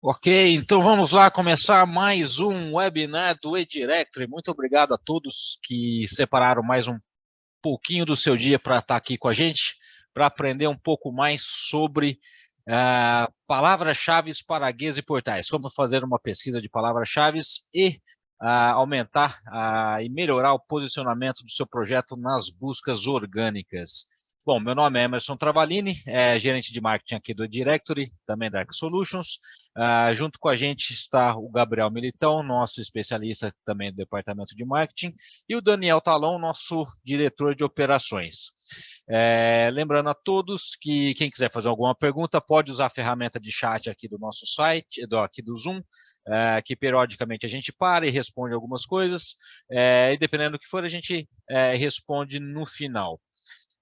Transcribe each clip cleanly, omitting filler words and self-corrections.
Ok, então vamos lá começar mais um webinar do eDirectory. Muito obrigado a todos que separaram mais um pouquinho do seu dia para estar aqui com a gente, para aprender um pouco mais sobre palavras-chave para guias e portais. Como fazer uma pesquisa de palavras-chave e aumentar e melhorar o posicionamento do seu projeto nas buscas orgânicas. Bom, meu nome é Emerson Travalini, gerente de marketing aqui do eDirectory, também da Arc Solutions. Junto com a gente está o Gabriel Militão, nosso especialista também do departamento de marketing, e o Daniel Talon, nosso diretor de operações. Lembrando a todos que quem quiser fazer alguma pergunta pode usar a ferramenta de chat aqui do nosso site, aqui do Zoom, que periodicamente a gente para e responde algumas coisas, e dependendo do que for a gente responde no final.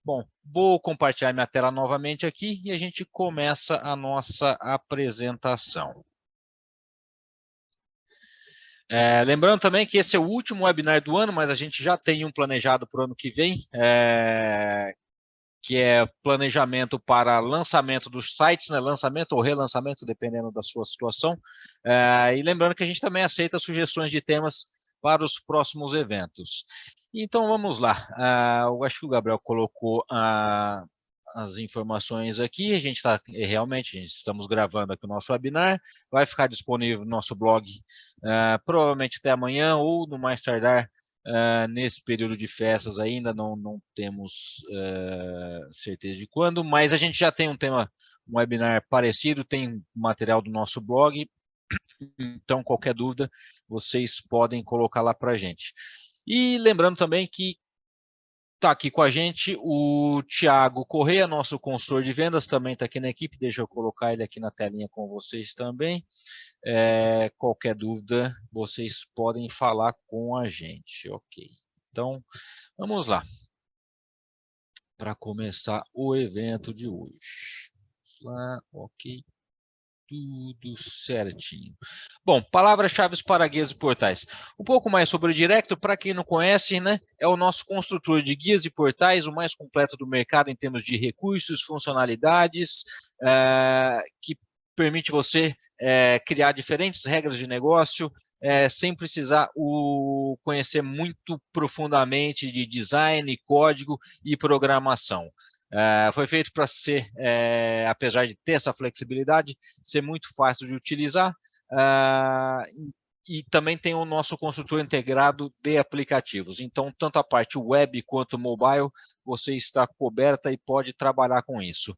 Bom, vou compartilhar minha tela novamente aqui e a gente começa a nossa apresentação. Lembrando também que esse é o último webinar do ano, mas a gente já tem um planejado para o ano que vem, que é planejamento para lançamento dos sites, né, lançamento ou relançamento, dependendo da sua situação. E lembrando que a gente também aceita sugestões de temas para os próximos eventos. Então vamos lá. Eu acho que o Gabriel colocou as informações aqui. A gente está realmente, estamos gravando aqui o nosso webinar. Vai ficar disponível no nosso blog provavelmente até amanhã ou no mais tardar nesse período de festas. Ainda não temos certeza de quando, mas a gente já tem um webinar parecido, tem material do nosso blog, então qualquer dúvida vocês podem colocar lá para a gente. E lembrando também que está aqui com a gente o Thiago Correia, nosso consultor de vendas, também está aqui na equipe, deixa eu colocar ele aqui na telinha com vocês também. Qualquer dúvida, vocês podem falar com a gente, ok. Então, vamos lá, para começar o evento de hoje. Vamos lá, ok. Tudo certinho. Bom, palavras-chave para guias e portais. Um pouco mais sobre o Director, para quem não conhece, né, é o nosso construtor de guias e portais, o mais completo do mercado em termos de recursos, funcionalidades, que permite você criar diferentes regras de negócio, sem precisar conhecer muito profundamente de design, código e programação. Foi feito para ser, apesar de ter essa flexibilidade, ser muito fácil de utilizar, e também tem o nosso construtor integrado de aplicativos. Então, tanto a parte web quanto mobile, você está coberta e pode trabalhar com isso.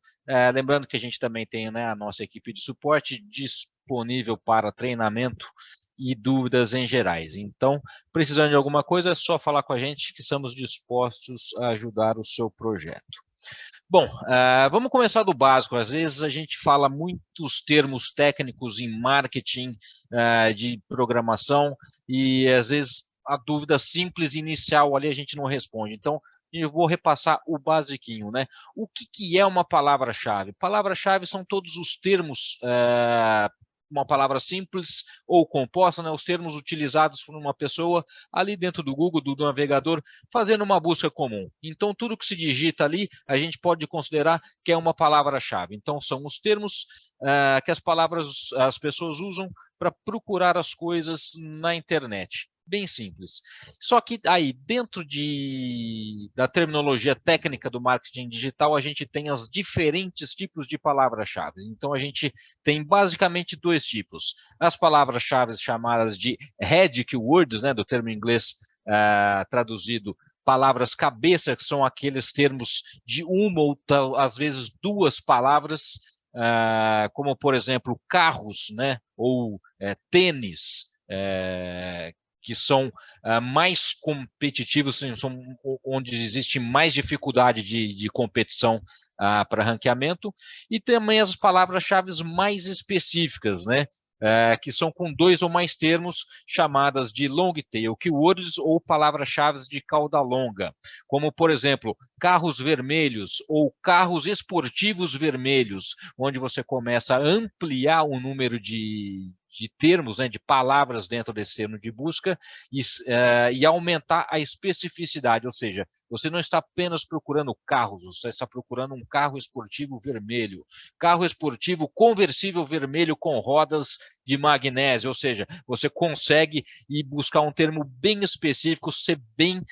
Lembrando que a gente também tem, né, a nossa equipe de suporte disponível para treinamento e dúvidas em gerais. Então, precisando de alguma coisa, é só falar com a gente que estamos dispostos a ajudar o seu projeto. Bom, vamos começar do básico. Às vezes a gente fala muitos termos técnicos em marketing, de programação, e às vezes a dúvida simples inicial ali a gente não responde. Então, eu vou repassar o basiquinho, né? O que é uma palavra-chave? Palavra-chave são todos os termos, uma palavra simples ou composta, né, os termos utilizados por uma pessoa ali dentro do Google, do navegador, fazendo uma busca comum. Então, tudo que se digita ali, a gente pode considerar que é uma palavra-chave. Então, são os termos que as pessoas usam para procurar as coisas na internet. Bem simples. Só que aí, dentro da terminologia técnica do marketing digital, a gente tem os diferentes tipos de palavras-chave. Então, a gente tem basicamente dois tipos. As palavras-chave chamadas de head keywords, né, do termo em inglês traduzido, palavras-cabeça, que são aqueles termos de uma ou às vezes duas palavras, como, por exemplo, carros, né, ou tênis, que são mais competitivos, são onde existe mais dificuldade de competição para ranqueamento, e também as palavras-chave mais específicas, né? Que são com dois ou mais termos, chamadas de long tail keywords ou palavras-chave de cauda longa, como, por exemplo, carros vermelhos ou carros esportivos vermelhos, onde você começa a ampliar o número de de termos, né, de palavras dentro desse termo de busca e aumentar a especificidade, ou seja, você não está apenas procurando carros, você está procurando um carro esportivo vermelho, carro esportivo conversível vermelho com rodas de magnésio, ou seja, você consegue ir buscar um termo bem específico, ser bem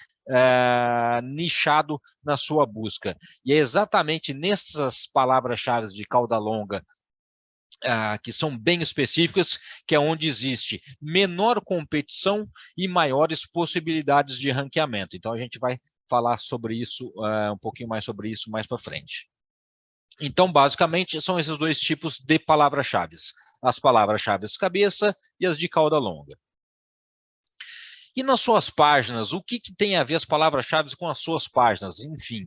nichado na sua busca. E é exatamente nessas palavras-chave de cauda longa que são bem específicas, que é onde existe menor competição e maiores possibilidades de ranqueamento. Então, a gente vai falar sobre isso, um pouquinho mais sobre isso mais para frente. Então, basicamente, são esses dois tipos de palavras-chave. As palavras-chave cabeça e as de cauda longa. E nas suas páginas, o que tem a ver as palavras-chave com as suas páginas? Enfim,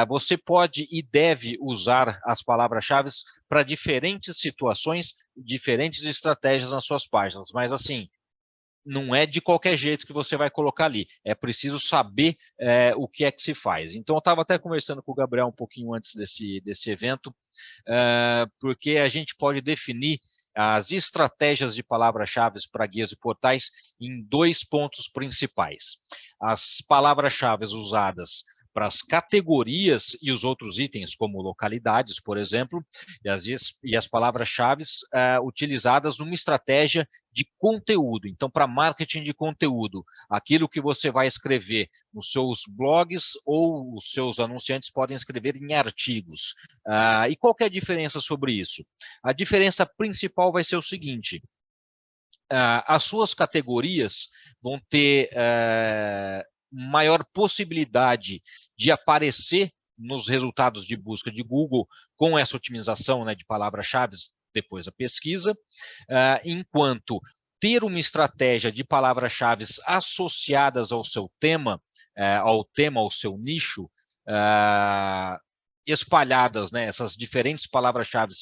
você pode e deve usar as palavras-chave para diferentes situações, diferentes estratégias nas suas páginas. Mas, assim, não é de qualquer jeito que você vai colocar ali. É preciso saber o que é que se faz. Então, eu estava até conversando com o Gabriel um pouquinho antes desse evento, porque a gente pode definir as estratégias de palavras-chave para guias e portais em dois pontos principais. As palavras-chave usadas para as categorias e os outros itens, como localidades, por exemplo, e as palavras-chave utilizadas numa estratégia de conteúdo. Então, para marketing de conteúdo, aquilo que você vai escrever nos seus blogs ou os seus anunciantes podem escrever em artigos. E qual que é a diferença sobre isso? A diferença principal vai ser o seguinte: as suas categorias vão ter maior possibilidade de aparecer nos resultados de busca de Google com essa otimização, né, de palavras-chave depois da pesquisa, enquanto ter uma estratégia de palavras-chave associadas ao seu tema, ao seu nicho, espalhadas, né, essas diferentes palavras-chave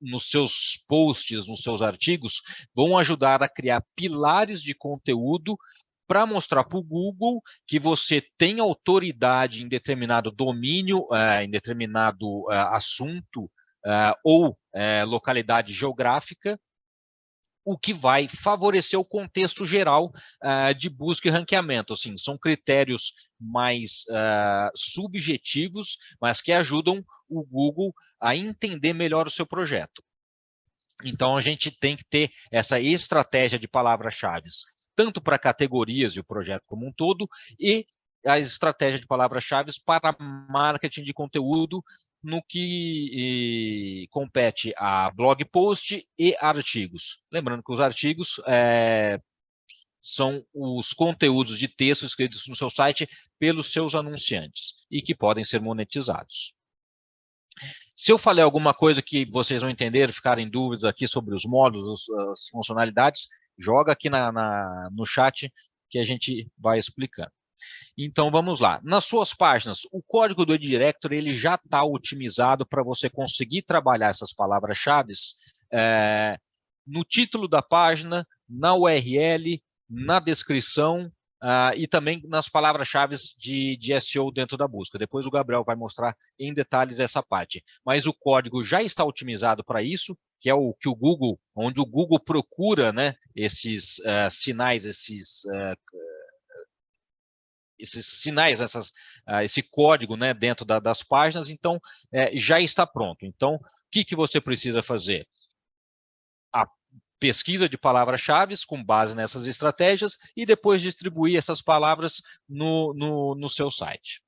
nos seus posts, nos seus artigos, vão ajudar a criar pilares de conteúdo para mostrar para o Google que você tem autoridade em determinado domínio, em determinado assunto ou localidade geográfica, o que vai favorecer o contexto geral de busca e ranqueamento. Assim, são critérios mais subjetivos, mas que ajudam o Google a entender melhor o seu projeto. Então, a gente tem que ter essa estratégia de palavras-chave, tanto para categorias e o projeto como um todo, e a estratégia de palavras-chave para marketing de conteúdo, no que compete a blog post e artigos. Lembrando que os artigos são os conteúdos de texto escritos no seu site pelos seus anunciantes e que podem ser monetizados. Se eu falei alguma coisa que vocês não entenderam, ficarem dúvidas aqui sobre os módulos, as funcionalidades, joga aqui no chat que a gente vai explicando. Então, vamos lá. Nas suas páginas, o código do Edirector ele já está otimizado para você conseguir trabalhar essas palavras-chave no título da página, na URL, na descrição e também nas palavras-chave de SEO dentro da busca. Depois o Gabriel vai mostrar em detalhes essa parte. Mas o código já está otimizado para isso, que é o que o Google, onde o Google procura, né, esses sinais, esses sinais, esse código, né, dentro das páginas, então já está pronto. Então, o que você precisa fazer? A pesquisa de palavras-chave com base nessas estratégias e depois distribuir essas palavras no seu site.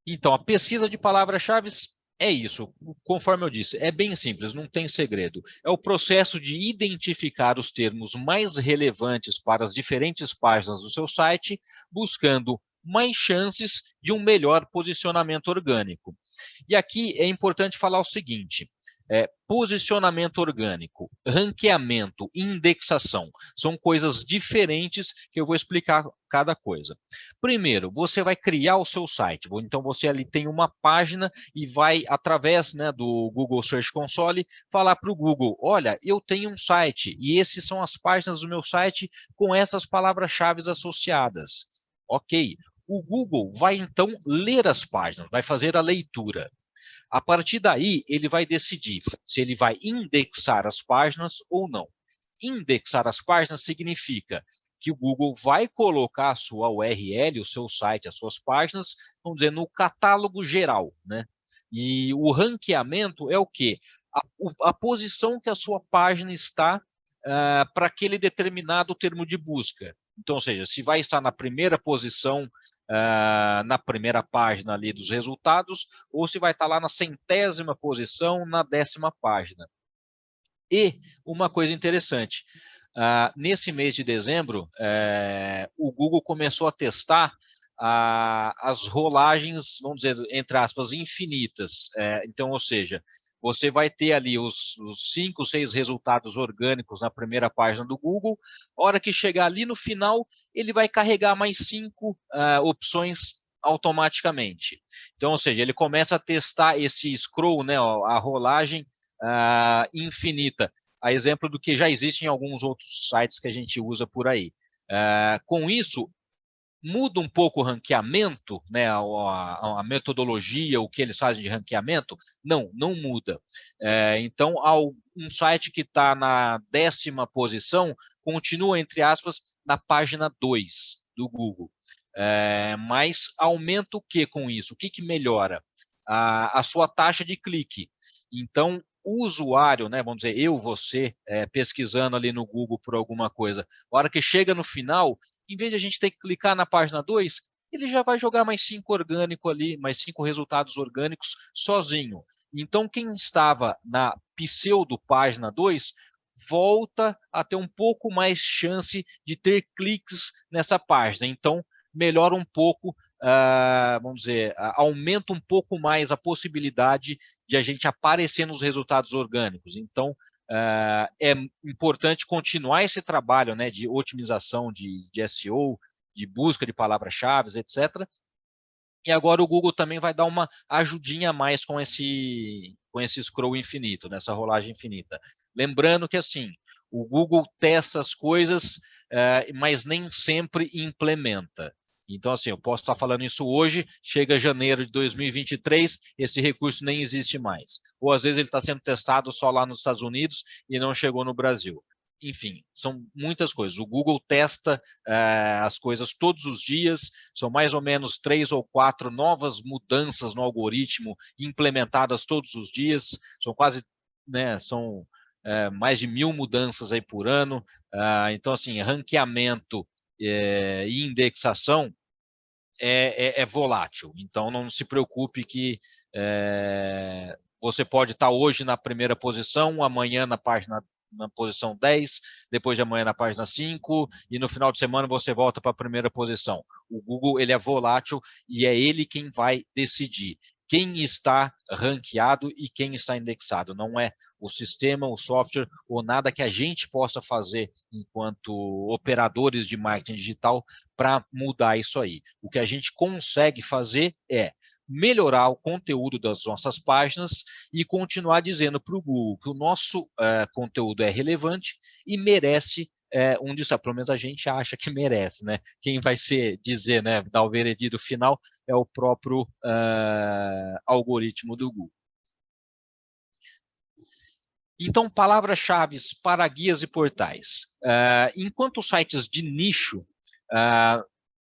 Então, a pesquisa de palavras-chave é isso, conforme eu disse, é bem simples, não tem segredo. É o processo de identificar os termos mais relevantes para as diferentes páginas do seu site, buscando mais chances de um melhor posicionamento orgânico. E aqui é importante falar o seguinte: posicionamento orgânico, ranqueamento, indexação, são coisas diferentes que eu vou explicar cada coisa. Primeiro, você vai criar o seu site. Então, você ali tem uma página e vai, através, né, do Google Search Console, falar para o Google: olha, eu tenho um site e essas são as páginas do meu site com essas palavras-chave associadas. Ok. O Google vai, então, ler as páginas, vai fazer a leitura. A partir daí, ele vai decidir se ele vai indexar as páginas ou não. Indexar as páginas significa que o Google vai colocar a sua URL, o seu site, as suas páginas, vamos dizer, no catálogo geral, né? E o ranqueamento é o quê? A posição que a sua página está para aquele determinado termo de busca. Então, ou seja, se vai estar na primeira posição, na primeira página ali dos resultados, ou se vai estar lá na 100ª posição, na 10ª página. E uma coisa interessante, nesse mês de dezembro, o Google começou a testar as rolagens, vamos dizer, entre aspas, infinitas. Então, ou seja, você vai ter ali os 5, 6 resultados orgânicos na primeira página do Google. A hora que chegar ali no final, ele vai carregar mais 5 opções automaticamente. Então, ou seja, ele começa a testar esse scroll, né, a rolagem infinita, a exemplo do que já existe em alguns outros sites que a gente usa por aí. Com isso, muda um pouco o ranqueamento, né, a metodologia, o que eles fazem de ranqueamento? Não, não muda. Então, um site que está na 10ª posição continua, entre aspas, na página 2 do Google. Mas aumenta o que com isso? O que melhora? A sua taxa de clique. Então, o usuário, né, vamos dizer, você, pesquisando ali no Google por alguma coisa, a hora que chega no final, em vez de a gente ter que clicar na página 2, ele já vai jogar mais 5 orgânico ali, mais 5 resultados orgânicos sozinho. Então, quem estava na pseudo página 2 volta a ter um pouco mais chance de ter cliques nessa página. Então, melhora um pouco, vamos dizer, aumenta um pouco mais a possibilidade de a gente aparecer nos resultados orgânicos. Então, é importante continuar esse trabalho, né, de otimização de SEO, de busca de palavras-chave, etc. E agora o Google também vai dar uma ajudinha a mais com esse scroll infinito, nessa rolagem infinita. Lembrando que assim, o Google testa as coisas, mas nem sempre implementa. Então, assim, eu posso estar falando isso hoje, chega janeiro de 2023, esse recurso nem existe mais. Ou às vezes ele está sendo testado só lá nos Estados Unidos e não chegou no Brasil. Enfim, são muitas coisas. O Google testa as coisas todos os dias, são mais ou menos 3 ou 4 novas mudanças no algoritmo implementadas todos os dias, são quase, né, são mais de 1000 mudanças aí por ano. Então, assim, ranqueamento e indexação é volátil. Então, não se preocupe que você pode estar hoje na primeira posição, amanhã na posição 10, depois de amanhã na página 5, e no final de semana você volta para a primeira posição. O Google ele é volátil e é ele quem vai decidir quem está ranqueado e quem está indexado. Não é o sistema, o software ou nada que a gente possa fazer enquanto operadores de marketing digital para mudar isso aí. O que a gente consegue fazer é melhorar o conteúdo das nossas páginas e continuar dizendo para o Google que o nosso conteúdo é relevante e merece um destaque. Pelo menos a gente acha que merece, né? Quem vai dizer, né, dar o veredito final é o próprio algoritmo do Google. Então, palavras-chave para guias e portais. Enquanto sites de nicho,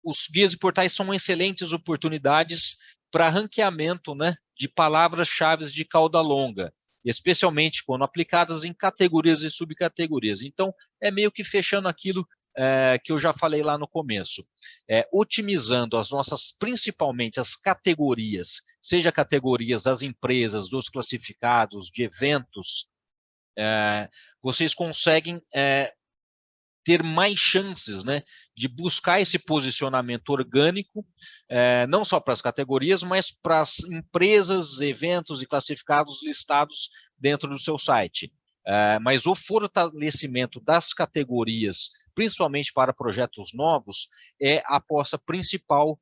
os guias e portais são excelentes oportunidades para ranqueamento, né, de palavras-chave de cauda longa, especialmente quando aplicadas em categorias e subcategorias. Então, é meio que fechando aquilo que eu já falei lá no começo. Otimizando as nossas, principalmente as categorias, seja categorias das empresas, dos classificados, de eventos, vocês conseguem ter mais chances, né, de buscar esse posicionamento orgânico, não só para as categorias, mas para as empresas, eventos e classificados listados dentro do seu site. Mas o fortalecimento das categorias, principalmente para projetos novos, é a aposta principal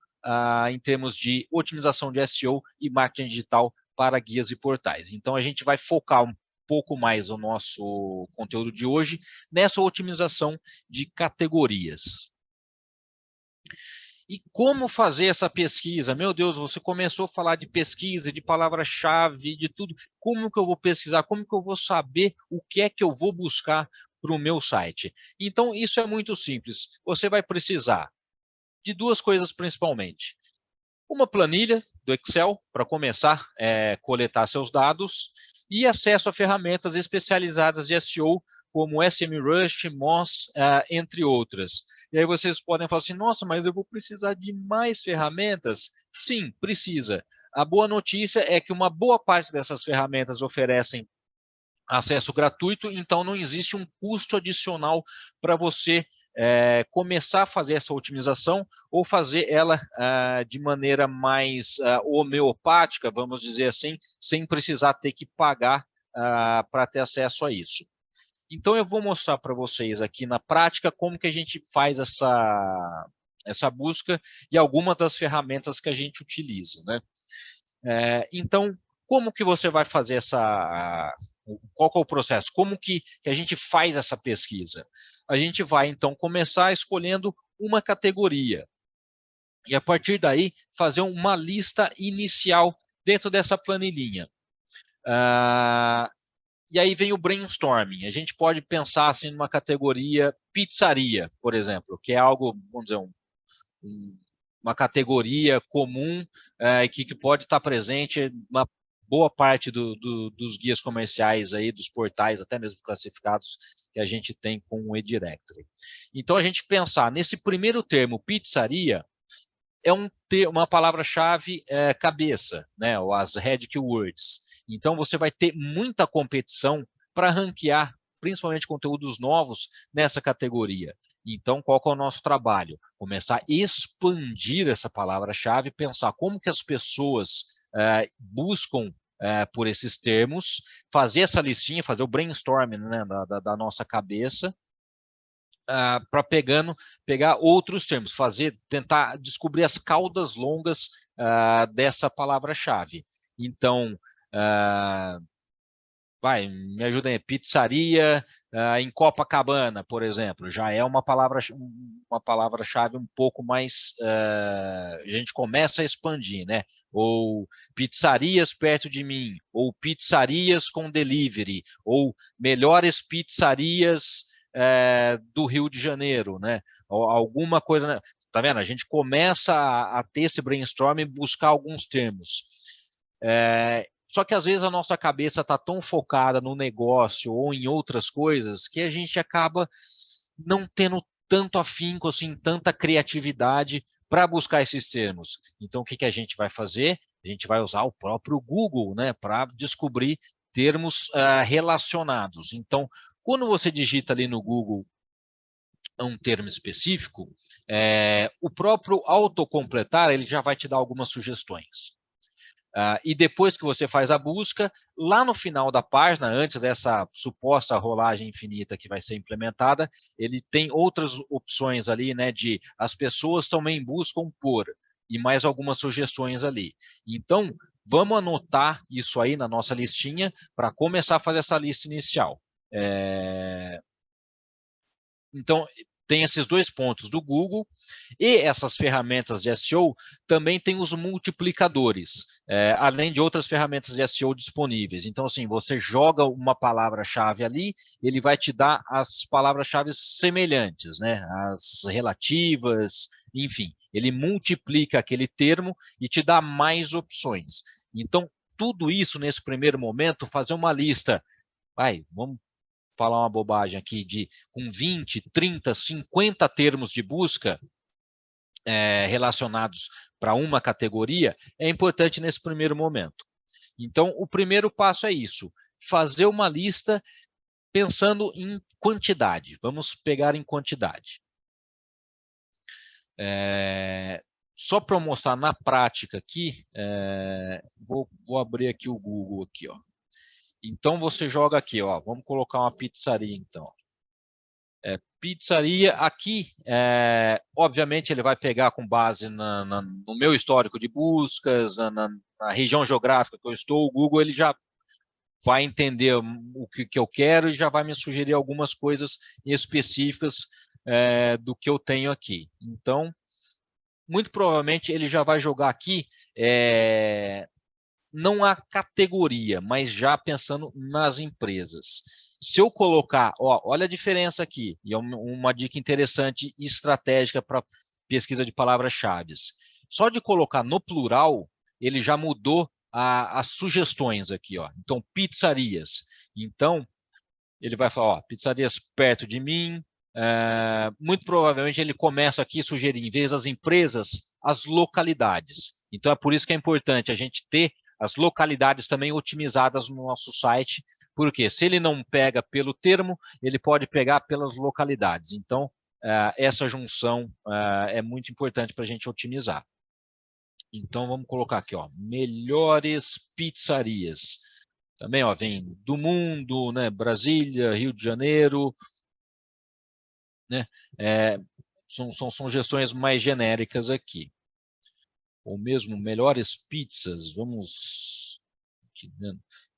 em termos de otimização de SEO e marketing digital para guias e portais. Então, a gente vai focar um pouco mais o nosso conteúdo de hoje nessa otimização de categorias. E como fazer essa pesquisa? Meu Deus, você começou a falar de pesquisa, de palavra-chave, de tudo. Como que eu vou pesquisar? Como que eu vou saber o que é que eu vou buscar para o meu site? Então, isso é muito simples. Você vai precisar de duas coisas principalmente. Uma planilha do Excel para começar a coletar seus dados e acesso a ferramentas especializadas de SEO como SEMrush, Moz, entre outras. E aí vocês podem falar assim, nossa, mas eu vou precisar de mais ferramentas? Sim, precisa. A boa notícia é que uma boa parte dessas ferramentas oferecem acesso gratuito, então não existe um custo adicional para você começar a fazer essa otimização ou fazer ela de maneira mais homeopática, vamos dizer assim, sem precisar ter que pagar para ter acesso a isso. Então eu vou mostrar para vocês aqui na prática como que a gente faz essa busca e algumas das ferramentas que a gente utiliza, né? Então, como que você vai fazer qual que é o processo? Como que a gente faz essa pesquisa? A gente vai, então, começar escolhendo uma categoria. E, a partir daí, fazer uma lista inicial dentro dessa planilhinha. E aí vem o brainstorming. A gente pode pensar assim, numa categoria pizzaria, por exemplo, que é algo, vamos dizer, uma categoria comum que pode estar presente uma boa parte dos guias comerciais aí, dos portais, até mesmo classificados, que a gente tem com o eDirectory. Então, a gente pensar nesse primeiro termo, pizzaria, é uma palavra-chave cabeça, né, ou as head keywords. Então, você vai ter muita competição para ranquear, principalmente conteúdos novos, nessa categoria. Então, qual que é o nosso trabalho? Começar a expandir essa palavra-chave, pensar como que as pessoas buscam por esses termos, fazer essa listinha, fazer o brainstorming, né, da nossa cabeça, para pegar outros termos, tentar descobrir as caudas longas dessa palavra-chave. Então, me ajuda aí, pizzaria em Copacabana, por exemplo, já é uma palavra-chave um pouco mais, a gente começa a expandir, né? Ou pizzarias perto de mim, ou pizzarias com delivery, ou melhores pizzarias do Rio de Janeiro, né? Ou alguma coisa, né? Tá vendo? A gente começa a ter esse brainstorm e buscar alguns termos. Só que às vezes a nossa cabeça está tão focada no negócio ou em outras coisas que a gente acaba não tendo tanto afinco, assim, tanta criatividade para buscar esses termos. Então, o que, que a gente vai fazer? A gente vai usar o próprio Google, né, para descobrir termos relacionados. Então, quando você digita ali no Google um termo específico, o próprio autocompletar ele já vai te dar algumas sugestões. E depois que você faz a busca, lá no final da página, antes dessa suposta rolagem infinita que vai ser implementada, ele tem outras opções ali, né, de as pessoas também buscam por, e mais algumas sugestões ali. Então, vamos anotar isso aí na nossa listinha para começar a fazer essa lista inicial. Então, tem esses dois pontos do Google e essas ferramentas de SEO também tem os multiplicadores, além de outras ferramentas de SEO disponíveis. Então, assim, você joga uma palavra-chave ali, ele vai te dar as palavras-chave semelhantes, né? As relativas, enfim, ele multiplica aquele termo e te dá mais opções. Então, tudo isso nesse primeiro momento, fazer uma lista, vamos falar uma bobagem aqui, com 20, 30, 50 termos de busca relacionados para uma categoria, é importante nesse primeiro momento. Então, o primeiro passo é isso, fazer uma lista pensando em quantidade. Vamos pegar em quantidade. Só para eu mostrar na prática aqui, vou abrir aqui o Google aqui, ó. Então você joga aqui, ó. Vamos colocar uma pizzaria, então. Pizzaria aqui, obviamente ele vai pegar com base no meu histórico de buscas, na região geográfica que eu estou, o Google ele já vai entender o que eu quero e já vai me sugerir algumas coisas específicas do que eu tenho aqui. Então, muito provavelmente ele já vai jogar aqui, não a categoria, mas já pensando nas empresas. Se eu colocar, ó, olha a diferença aqui, e é uma dica interessante e estratégica para pesquisa de palavras-chave. Só de colocar no plural, ele já mudou as sugestões aqui, ó. Então, pizzarias. Então, ele vai falar, ó, pizzarias perto de mim. Muito provavelmente ele começa aqui a sugerir, em vez das empresas, as localidades. Então, é por isso que é importante a gente ter as localidades também otimizadas no nosso site, porque se ele não pega pelo termo, ele pode pegar pelas localidades. Então, essa junção é muito importante para a gente otimizar. Então, vamos colocar aqui, ó, melhores pizzarias. Também, ó, vem do mundo, né, Brasília, Rio de Janeiro, né, são sugestões mais genéricas aqui. Ou mesmo melhores pizzas, vamos...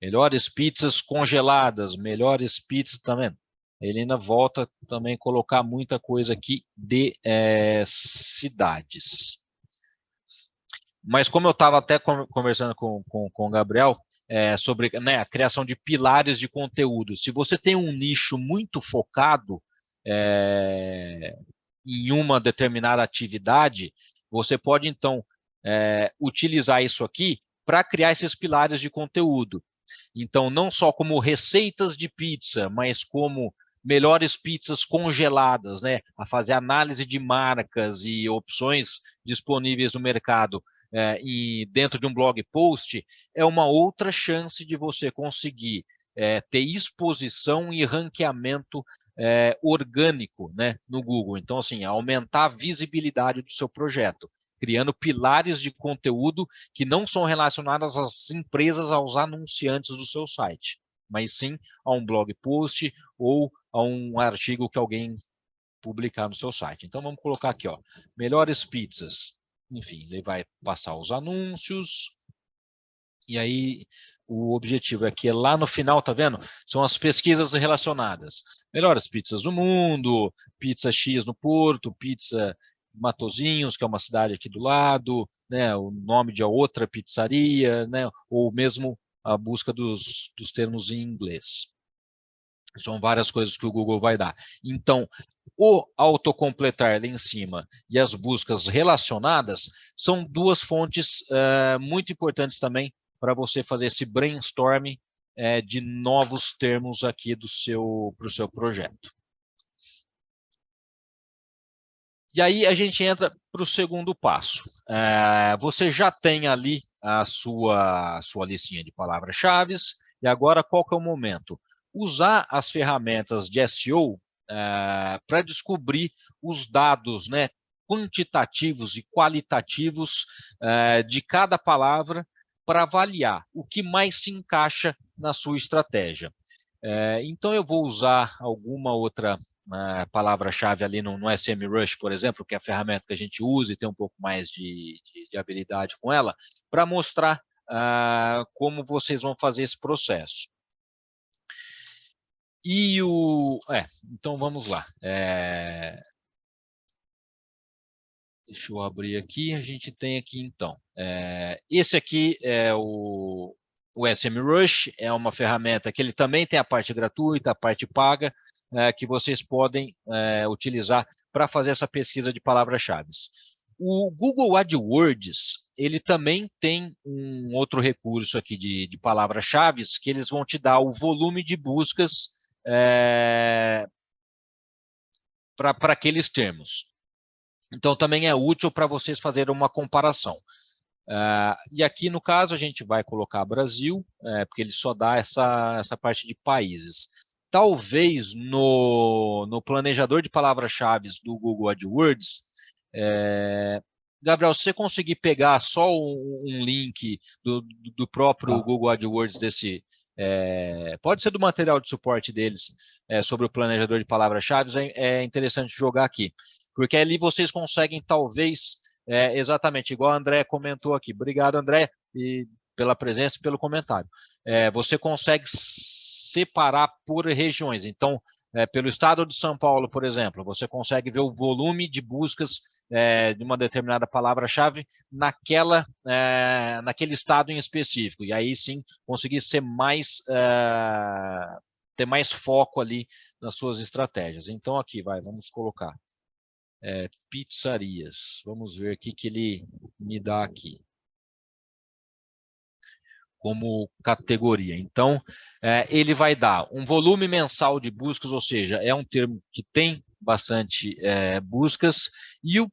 Melhores pizzas congeladas, melhores pizzas também. Ele ainda volta também a colocar muita coisa aqui de cidades. Mas como eu estava até conversando com o Gabriel sobre, né, a criação de pilares de conteúdo, se você tem um nicho muito focado em uma determinada atividade, você pode então utilizar isso aqui para criar esses pilares de conteúdo. Então, não só como receitas de pizza, mas como melhores pizzas congeladas, né? A fazer análise de marcas e opções disponíveis no mercado e dentro de um blog post, é uma outra chance de você conseguir ter exposição e ranqueamento orgânico, né, no Google. Então, assim, aumentar a visibilidade do seu projeto, criando pilares de conteúdo que não são relacionados às empresas, aos anunciantes do seu site, mas sim a um blog post ou a um artigo que alguém publicar no seu site. Então, vamos colocar aqui, ó, melhores pizzas. Enfim, ele vai passar os anúncios. E aí, o objetivo é que lá no final, tá vendo? São as pesquisas relacionadas. Melhores pizzas do mundo, pizza X no Porto, pizza Matozinhos, que é uma cidade aqui do lado, né? O nome de outra pizzaria, né? Ou mesmo a busca dos termos em inglês. São várias coisas que o Google vai dar. Então, o autocompletar ali em cima e as buscas relacionadas são duas fontes muito importantes também para você fazer esse brainstorm de novos termos aqui para o seu projeto. E aí a gente entra para o segundo passo. Você já tem ali a sua listinha de palavras-chave, e agora qual que é o momento? Usar as ferramentas de SEO para descobrir os dados, né, quantitativos e qualitativos de cada palavra para avaliar o que mais se encaixa na sua estratégia. Então eu vou usar alguma outra palavra-chave ali no SEMrush, por exemplo, que é a ferramenta que a gente usa e tem um pouco mais de habilidade com ela, para mostrar como vocês vão fazer esse processo. E então vamos lá. Deixa eu abrir aqui, a gente tem aqui então. Esse aqui é o SEMrush, é uma ferramenta que ele também tem a parte gratuita, a parte paga, que vocês podem utilizar para fazer essa pesquisa de palavras-chave. O Google AdWords, ele também tem um outro recurso aqui de palavras-chave, que eles vão te dar o volume de buscas para aqueles termos. Então, também é útil para vocês fazerem uma comparação. E aqui, no caso, a gente vai colocar Brasil, porque ele só dá essa parte de países. Talvez no planejador de palavras-chave do Google AdWords, Gabriel, se você conseguir pegar só um link do próprio Google AdWords pode ser do material de suporte deles sobre o planejador de palavras-chave, é interessante jogar aqui. Porque ali vocês conseguem, talvez, exatamente, igual a André comentou aqui. Obrigado, André, pela presença e pelo comentário. Você consegue separar por regiões. Então, pelo estado de São Paulo, por exemplo, você consegue ver o volume de buscas de uma determinada palavra-chave naquele estado em específico. E aí sim conseguir ser ter mais foco ali nas suas estratégias. Então aqui, vamos colocar pizzarias. Vamos ver o que ele me dá aqui como categoria. Então, ele vai dar um volume mensal de buscas, ou seja, é um termo que tem bastante buscas, e o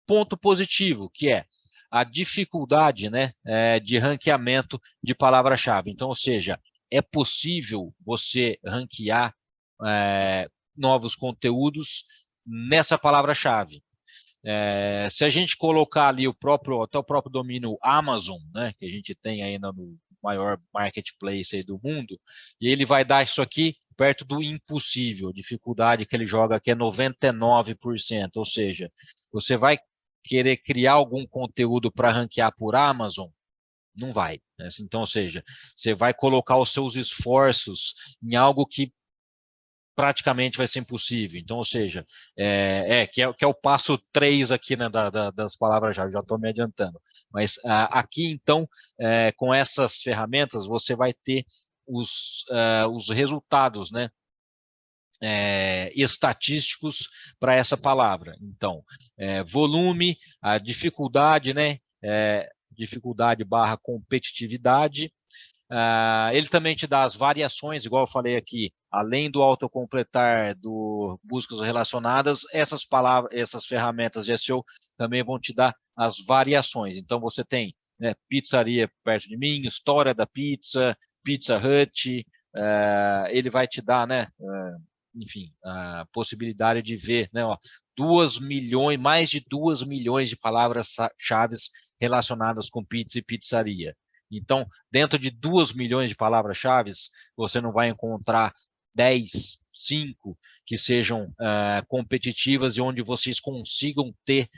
ponto positivo, que é a dificuldade, né, de ranqueamento de palavra-chave. Então, ou seja, é possível você ranquear novos conteúdos nessa palavra-chave. Se a gente colocar ali até o próprio domínio Amazon, né, que a gente tem aí no maior marketplace aí do mundo, e ele vai dar isso aqui perto do impossível, a dificuldade que ele joga aqui é 99%, ou seja, você vai querer criar algum conteúdo para ranquear por Amazon? Não vai. Né? Então, ou seja, você vai colocar os seus esforços em algo que praticamente vai ser impossível. Então, ou seja, que é o passo 3 aqui, né, das palavras-chave, já estou me adiantando. Mas aqui, então, com essas ferramentas, você vai ter os resultados, né, estatísticos para essa palavra. Então, volume, a dificuldade, né, dificuldade barra competitividade. Ele também te dá as variações, igual eu falei aqui, além do autocompletar, do buscas relacionadas, essas ferramentas de SEO também vão te dar as variações. Então você tem, né, pizzaria perto de mim, história da pizza, Pizza Hut, ele vai te dar, né, enfim, a possibilidade de ver, né, ó, mais de 2 milhões de palavras-chave relacionadas com pizza e pizzaria. Então, dentro de 2 milhões de palavras-chave, você não vai encontrar 10, 5 que sejam competitivas e onde vocês consigam ter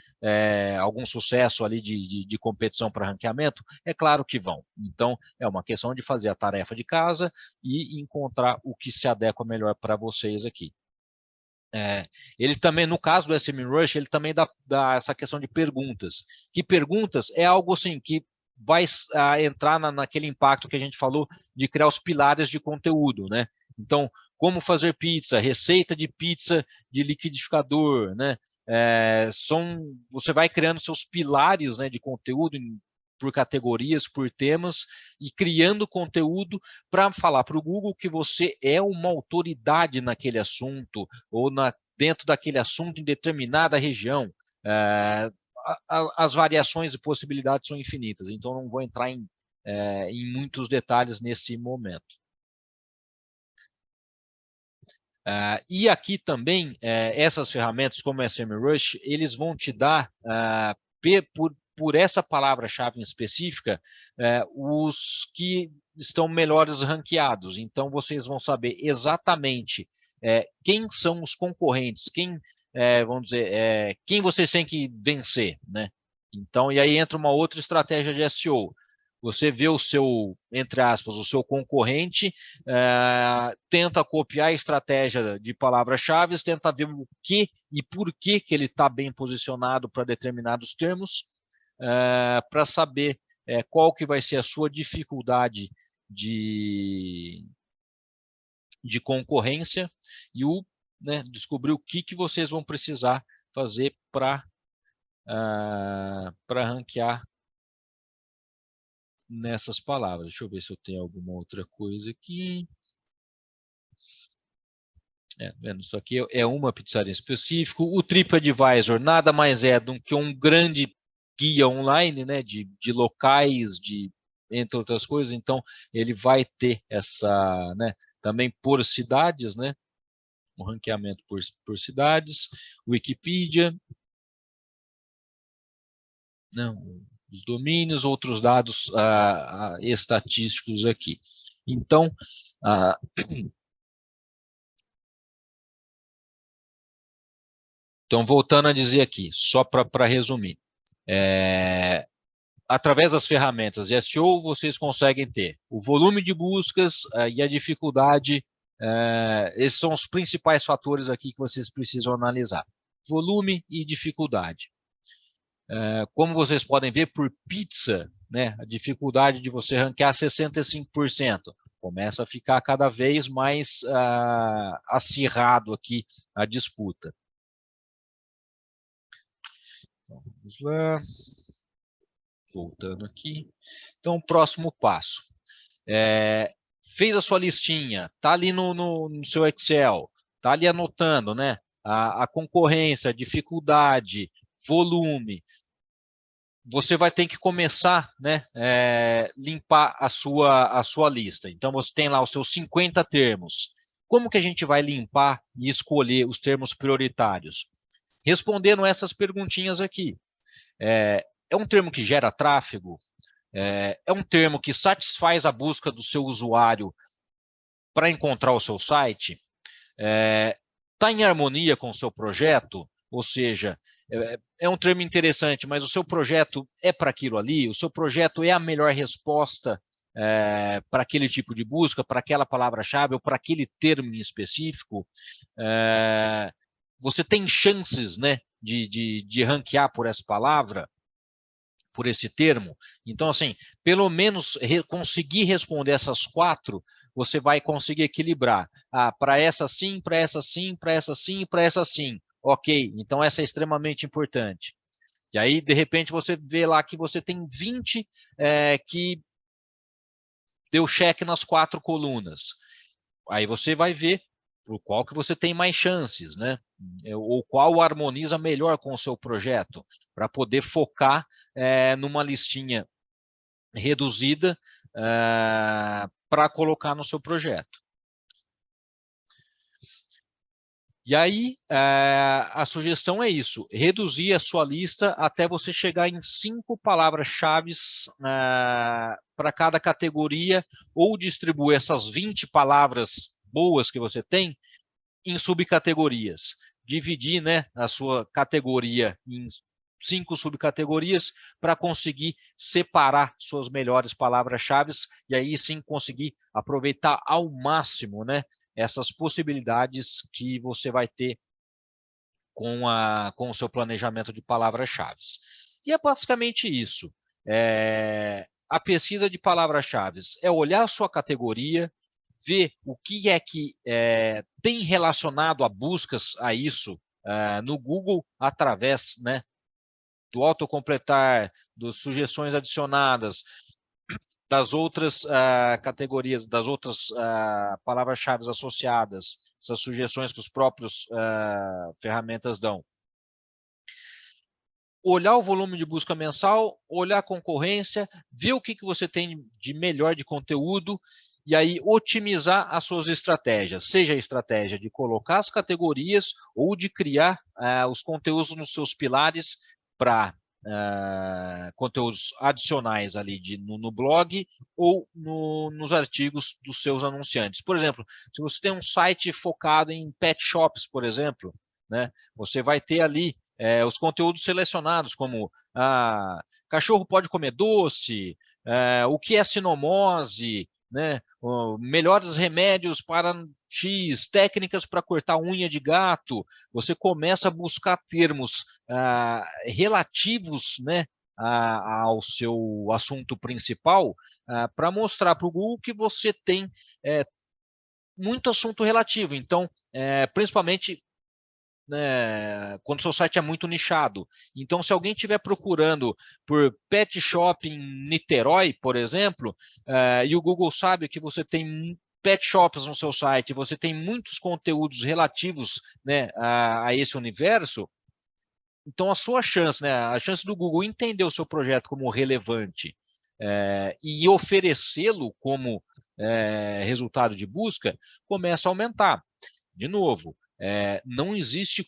algum sucesso ali de competição para ranqueamento? É claro que vão. Então, é uma questão de fazer a tarefa de casa e encontrar o que se adequa melhor para vocês aqui. Ele também, no caso do SEMrush, ele também dá essa questão de perguntas. Que perguntas é algo assim que vai entrar naquele impacto que a gente falou de criar os pilares de conteúdo, né? Então, como fazer pizza, receita de pizza de liquidificador, né? Você vai criando seus pilares, né, de conteúdo por categorias, por temas, e criando conteúdo para falar para o Google que você é uma autoridade naquele assunto, ou dentro daquele assunto em determinada região. As variações e possibilidades são infinitas, então não vou entrar em muitos detalhes nesse momento. E aqui também, essas ferramentas como o SEMrush, eles vão te dar, por essa palavra-chave específica, os que estão melhores ranqueados. Então, vocês vão saber exatamente quem são os concorrentes, vamos dizer, quem vocês têm que vencer, né? Então, e aí entra uma outra estratégia de SEO. Você vê o seu, entre aspas, o seu concorrente, tenta copiar a estratégia de palavras-chave, tenta ver o que e por que ele está bem posicionado para determinados termos, para saber qual que vai ser a sua dificuldade de concorrência e descobrir o que vocês vão precisar fazer para ranquear nessas palavras. Deixa eu ver se eu tenho alguma outra coisa aqui. Isso aqui é uma pizzaria específica. O TripAdvisor nada mais é do que um grande guia online, né, de locais, entre outras coisas. Então, ele vai ter essa, né, também por cidades, né, um ranqueamento por cidades. Wikipedia, não, os domínios, outros dados estatísticos aqui. Então, voltando a dizer aqui, só para resumir, através das ferramentas de SEO, vocês conseguem ter o volume de buscas e a dificuldade Esses são os principais fatores aqui que vocês precisam analisar. Volume e dificuldade. Como vocês podem ver, por pizza, né, a dificuldade de você ranquear 65%. Começa a ficar cada vez mais acirrado aqui a disputa. Então, vamos lá. Voltando aqui. Então, próximo passo. Fez a sua listinha, está ali no seu Excel, está ali anotando, né? A concorrência, a dificuldade, volume. Você vai ter que começar, né, limpar a sua lista. Então, você tem lá os seus 50 termos. Como que a gente vai limpar e escolher os termos prioritários? Respondendo essas perguntinhas aqui. É um termo que gera tráfego? É um termo que satisfaz a busca do seu usuário para encontrar o seu site? Está em harmonia com o seu projeto? Ou seja, é um termo interessante, mas o seu projeto é para aquilo ali? O seu projeto é a melhor resposta para aquele tipo de busca, para aquela palavra-chave ou para aquele termo em específico? Você tem chances, né, de ranquear por essa palavra? Por esse termo? Então, assim, pelo menos conseguir responder essas 4, você vai conseguir equilibrar. Para essa sim, para essa sim, para essa sim e para essa sim. Ok, então essa é extremamente importante. E aí, de repente, você vê lá que você tem 20 que deu check nas 4 colunas. Aí você vai ver por qual que você tem mais chances, né? Ou qual harmoniza melhor com o seu projeto, para poder focar numa listinha reduzida para colocar no seu projeto. E aí, a sugestão é isso, reduzir a sua lista até você chegar em 5 palavras-chave para cada categoria, ou distribuir essas 20 palavras boas que você tem em subcategorias. Dividir, né, a sua categoria em 5 subcategorias para conseguir separar suas melhores palavras-chave e aí sim conseguir aproveitar ao máximo, né, essas possibilidades que você vai ter com o seu planejamento de palavras-chave. E é basicamente isso. A pesquisa de palavras-chave é olhar a sua categoria, ver o que é que tem relacionado a buscas a isso no Google através, né, do autocompletar, das sugestões adicionadas, das outras categorias, das outras palavras-chave associadas, essas sugestões que os próprios ferramentas dão. Olhar o volume de busca mensal, olhar a concorrência, ver o que você tem de melhor de conteúdo e aí otimizar as suas estratégias, seja a estratégia de colocar as categorias ou de criar os conteúdos nos seus pilares para conteúdos adicionais ali no blog ou nos artigos dos seus anunciantes. Por exemplo, se você tem um site focado em pet shops, por exemplo, né, você vai ter ali os conteúdos selecionados, como cachorro pode comer doce, o que é sinomose, né, melhores remédios para X, técnicas para cortar unha de gato. Você começa a buscar termos relativos, né, ao seu assunto principal, para mostrar para o Google que você tem muito assunto relativo. Então, principalmente quando o seu site é muito nichado. Então, se alguém estiver procurando por pet shop em Niterói, por exemplo, e o Google sabe que você tem pet shops no seu site, você tem muitos conteúdos relativos, né, a esse universo, então a sua chance, né, a chance do Google entender o seu projeto como relevante e oferecê-lo como resultado de busca começa a aumentar. De novo, não existe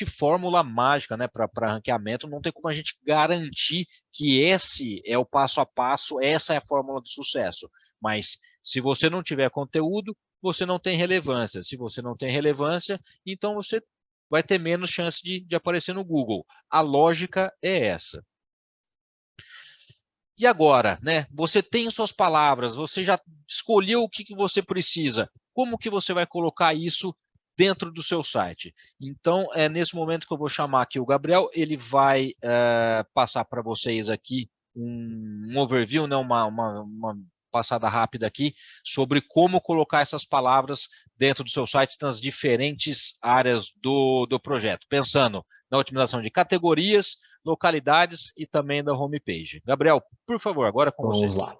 fórmula mágica, né, para ranqueamento, não tem como a gente garantir que esse é o passo a passo, essa é a fórmula do sucesso. Mas se você não tiver conteúdo, você não tem relevância. Se você não tem relevância, então você vai ter menos chance de aparecer no Google. A lógica é essa. E agora, né? Você tem suas palavras, você já escolheu o que você precisa. como que você vai colocar isso dentro do seu site. Então, é nesse momento que eu vou chamar aqui o Gabriel, ele vai passar para vocês aqui um overview, né, uma passada rápida aqui, sobre como colocar essas palavras dentro do seu site nas diferentes áreas do projeto, pensando na otimização de categorias, localidades e também da homepage. Gabriel, por favor, agora é com você. Vamos lá.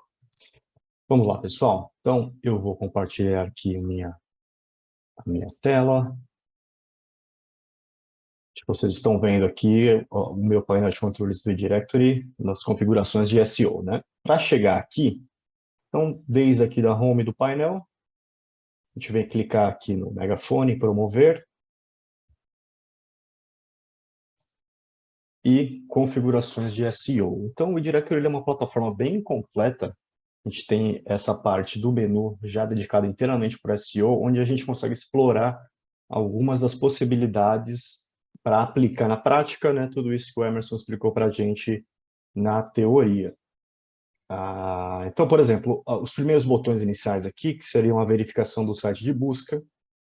Vamos lá, pessoal. Então, eu vou compartilhar aqui a minha tela. Vocês estão vendo aqui o meu painel de controles do Directory nas configurações de SEO, né? Para chegar aqui, então, desde aqui da home do painel, a gente vem clicar aqui no megafone, promover, e configurações de SEO. Então, o Directory é uma plataforma bem completa. A gente tem essa parte do menu já dedicada inteiramente para SEO, onde a gente consegue explorar algumas das possibilidades para aplicar na prática, né, tudo isso que o Emerson explicou para a gente na teoria. Então, por exemplo, os primeiros botões iniciais aqui, que seriam a verificação do site de busca,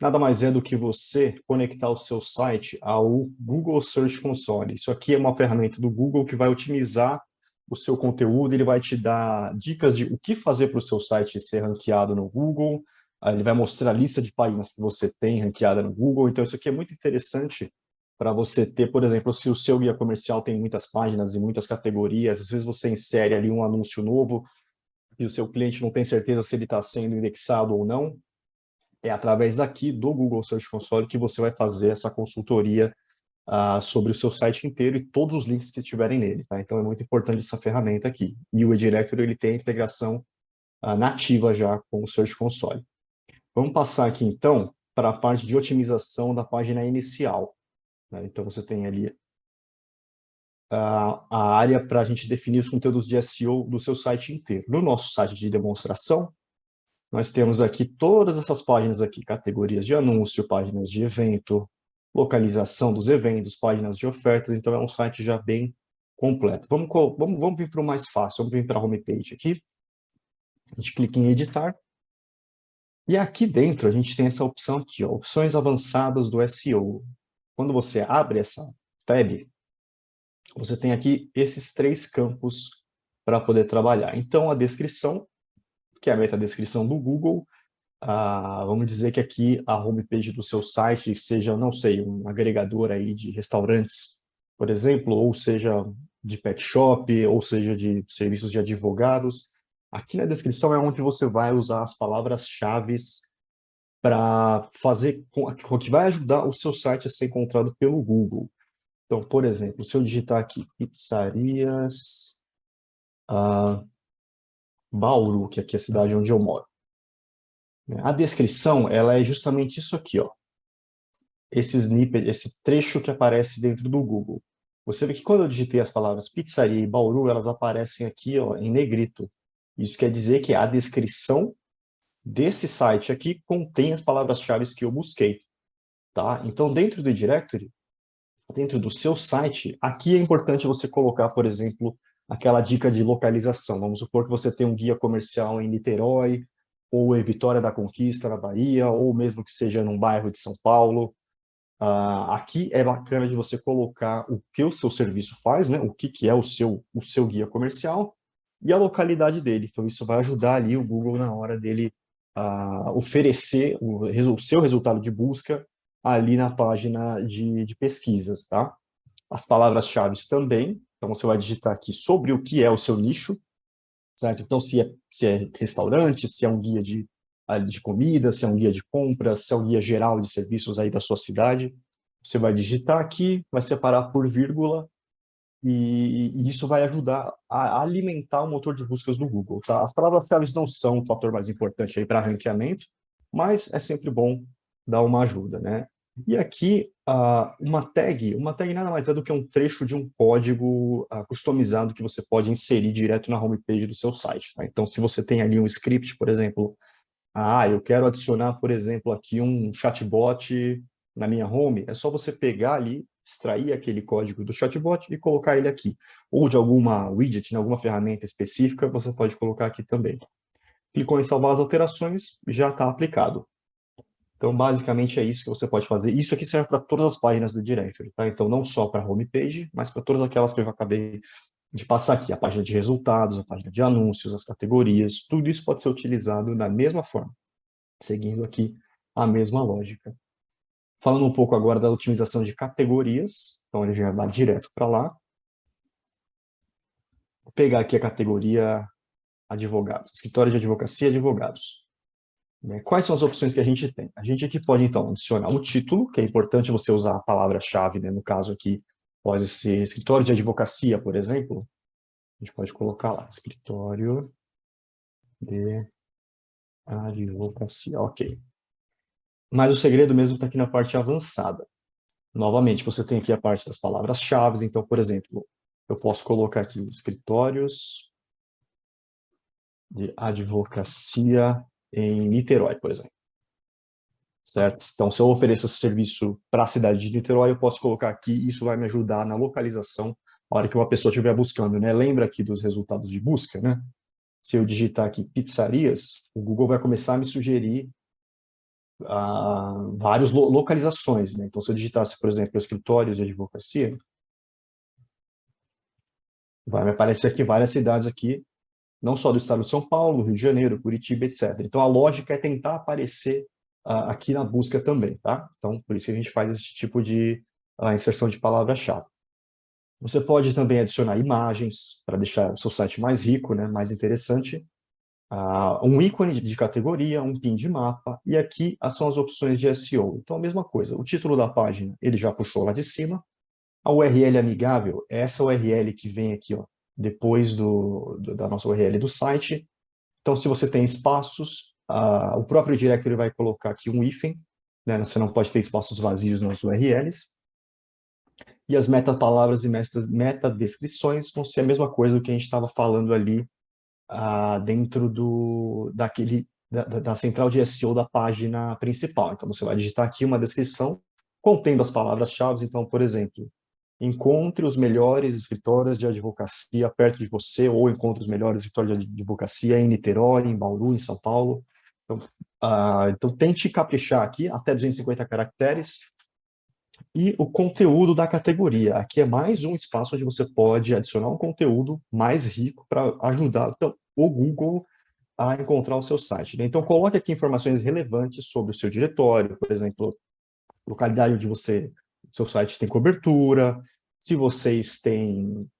nada mais é do que você conectar o seu site ao Google Search Console. Isso aqui é uma ferramenta do Google que vai otimizar o seu conteúdo, ele vai te dar dicas de o que fazer para o seu site ser ranqueado no Google, ele vai mostrar a lista de páginas que você tem ranqueada no Google, então isso aqui é muito interessante para você ter, por exemplo, se o seu guia comercial tem muitas páginas e muitas categorias, às vezes você insere ali um anúncio novo e o seu cliente não tem certeza se ele está sendo indexado ou não, é através aqui do Google Search Console que você vai fazer essa consultoria sobre o seu site inteiro e todos os links que estiverem nele. Tá? Então é muito importante essa ferramenta aqui. E o eDirectory ele tem a integração nativa já com o Search Console. Vamos passar aqui então para a parte de otimização da página inicial. Né? Então você tem ali a área para a gente definir os conteúdos de SEO do seu site inteiro. No nosso site de demonstração, nós temos aqui todas essas páginas aqui, categorias de anúncio, páginas de evento, localização dos eventos, páginas de ofertas, então é um site já bem completo. Vamos vir para o mais fácil, vamos vir para a homepage aqui, a gente clica em editar, e aqui dentro a gente tem essa opção aqui, ó, opções avançadas do SEO. Quando você abre essa tab, você tem aqui esses 3 campos para poder trabalhar. Então a descrição, que é a metadescrição do Google, vamos dizer que aqui a homepage do seu site seja, não sei, um agregador aí de restaurantes, por exemplo, ou seja de pet shop, ou seja de serviços de advogados. Aqui na descrição é onde você vai usar as palavras-chave para fazer, que vai ajudar o seu site a ser encontrado pelo Google. Então, por exemplo, se eu digitar aqui pizzarias Bauru, que aqui é a cidade onde eu moro. A descrição, ela é justamente isso aqui, ó. Esse snippet, esse trecho que aparece dentro do Google. Você vê que quando eu digitei as palavras pizzaria e Bauru, elas aparecem aqui, ó, em negrito. Isso quer dizer que a descrição desse site aqui contém as palavras-chave que eu busquei, tá? Então, dentro do Directory, dentro do seu site, aqui é importante você colocar, por exemplo, aquela dica de localização. Vamos supor que você tem um guia comercial em Niterói, ou em Vitória da Conquista, na Bahia, ou mesmo que seja num bairro de São Paulo. Aqui é bacana de você colocar o que o seu serviço faz, né? O que é o seu guia comercial e a localidade dele. Então, isso vai ajudar ali o Google na hora dele oferecer o seu resultado de busca ali na página de pesquisas, tá? As palavras-chave também. Então, você vai digitar aqui sobre o que é o seu nicho, certo? Então, se é restaurante, se é um guia de comida, se é um guia de compras, se é um guia geral de serviços aí da sua cidade, você vai digitar aqui, vai separar por vírgula, e isso vai ajudar a alimentar o motor de buscas do Google, tá? As palavras-chave não são o fator mais importante aí para ranqueamento, mas é sempre bom dar uma ajuda, né? E aqui, uma tag nada mais é do que um trecho de um código customizado que você pode inserir direto na homepage do seu site, tá? Então, se você tem ali um script, por exemplo, eu quero adicionar, por exemplo, aqui um chatbot na minha home, é só você pegar ali, extrair aquele código do chatbot e colocar ele aqui. Ou de alguma widget, alguma ferramenta específica, você pode colocar aqui também. Clicou em salvar as alterações, já está aplicado. Então, basicamente, é isso que você pode fazer. Isso aqui serve para todas as páginas do directory, tá? Então, não só para a homepage, mas para todas aquelas que eu já acabei de passar aqui. A página de resultados, a página de anúncios, as categorias, tudo isso pode ser utilizado da mesma forma, seguindo aqui a mesma lógica. Falando um pouco agora da otimização de categorias, então ele já vai direto para lá. Vou pegar aqui a categoria advogados, escritório de advocacia e advogados. Quais são as opções que a gente tem? A gente aqui pode, então, adicionar o título, que é importante você usar a palavra-chave, né? No caso aqui, pode ser escritório de advocacia, por exemplo. A gente pode colocar lá, escritório de advocacia, ok. Mas o segredo mesmo está aqui na parte avançada. Novamente, você tem aqui a parte das palavras-chave. Então, por exemplo, eu posso colocar aqui escritórios de advocacia em Niterói, por exemplo. Certo? Então, se eu ofereço esse serviço para a cidade de Niterói, eu posso colocar aqui, e isso vai me ajudar na localização na hora que uma pessoa estiver buscando, né? Lembra aqui dos resultados de busca, né? Se eu digitar aqui pizzarias, o Google vai começar a me sugerir várias localizações, né? Então, se eu digitasse, por exemplo, escritórios de advocacia, vai me aparecer aqui várias cidades aqui, não só do estado de São Paulo, Rio de Janeiro, Curitiba, etc. Então, a lógica é tentar aparecer aqui na busca também, tá? Então, por isso que a gente faz esse tipo de inserção de palavra-chave. Você pode também adicionar imagens para deixar o seu site mais rico, né, mais interessante. Um ícone de categoria, um pin de mapa, e aqui são as opções de SEO. Então, a mesma coisa, o título da página, ele já puxou lá de cima. A URL amigável é essa URL que vem aqui, ó, depois da nossa URL do site. Então, se você tem espaços, o próprio directory vai colocar aqui um hífen, né? Você não pode ter espaços vazios nas URLs. E as metapalavras e metadescrições vão ser a mesma coisa do que a gente estava falando ali dentro da central de SEO da página principal. Então, você vai digitar aqui uma descrição contendo as palavras-chave. Então, por exemplo, encontre os melhores escritórios de advocacia perto de você, ou encontre os melhores escritórios de advocacia em Niterói, em Bauru, em São Paulo. Então tente caprichar aqui, até 250 caracteres. E o conteúdo da categoria. Aqui é mais um espaço onde você pode adicionar um conteúdo mais rico para ajudar o Google a encontrar o seu site, né? Então, coloque aqui informações relevantes sobre o seu diretório, por exemplo, localidade onde seu site tem cobertura, se vocês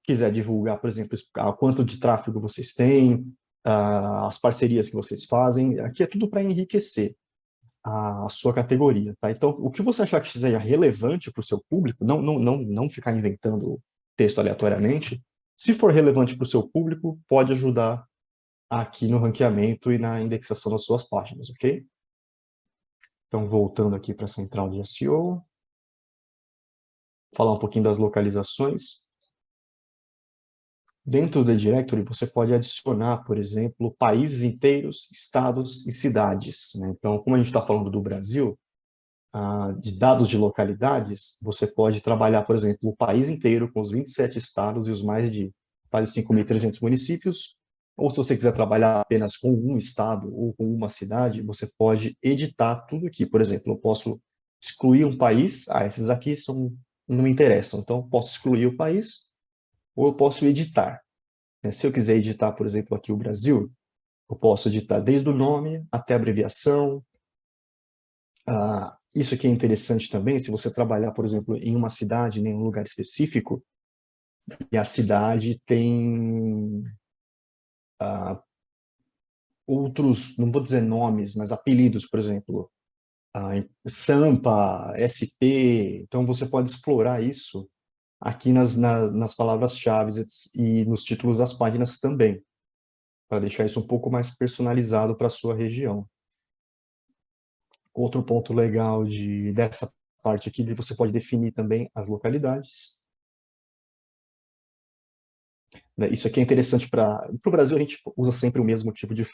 quiser divulgar, por exemplo, quanto de tráfego vocês têm, as parcerias que vocês fazem, aqui é tudo para enriquecer a sua categoria, tá? Então, o que você achar que seja relevante para o seu público, não ficar inventando texto aleatoriamente, se for relevante para o seu público, pode ajudar aqui no ranqueamento e na indexação das suas páginas, ok? Então, voltando aqui para a central de SEO, falar um pouquinho das localizações. Dentro do Directory, você pode adicionar, por exemplo, países inteiros, estados e cidades, né? Então, como a gente está falando do Brasil, de dados de localidades, você pode trabalhar, por exemplo, o país inteiro, com os 27 estados e os mais de quase 5.300 municípios, ou se você quiser trabalhar apenas com um estado ou com uma cidade, você pode editar tudo aqui. Por exemplo, eu posso excluir um país, esses aqui não me interessam, então eu posso excluir o país, ou eu posso editar. Se eu quiser editar, por exemplo, aqui o Brasil, eu posso editar desde o nome até a abreviação. Isso aqui é interessante também, se você trabalhar, por exemplo, em uma cidade, em um lugar específico, e a cidade tem outros, não vou dizer nomes, mas apelidos, por exemplo, Sampa, SP, então você pode explorar isso aqui nas palavras-chave e nos títulos das páginas também, para deixar isso um pouco mais personalizado para a sua região. Outro ponto legal dessa parte aqui, que você pode definir também as localidades. Isso aqui é interessante para o Brasil, a gente usa sempre o mesmo tipo de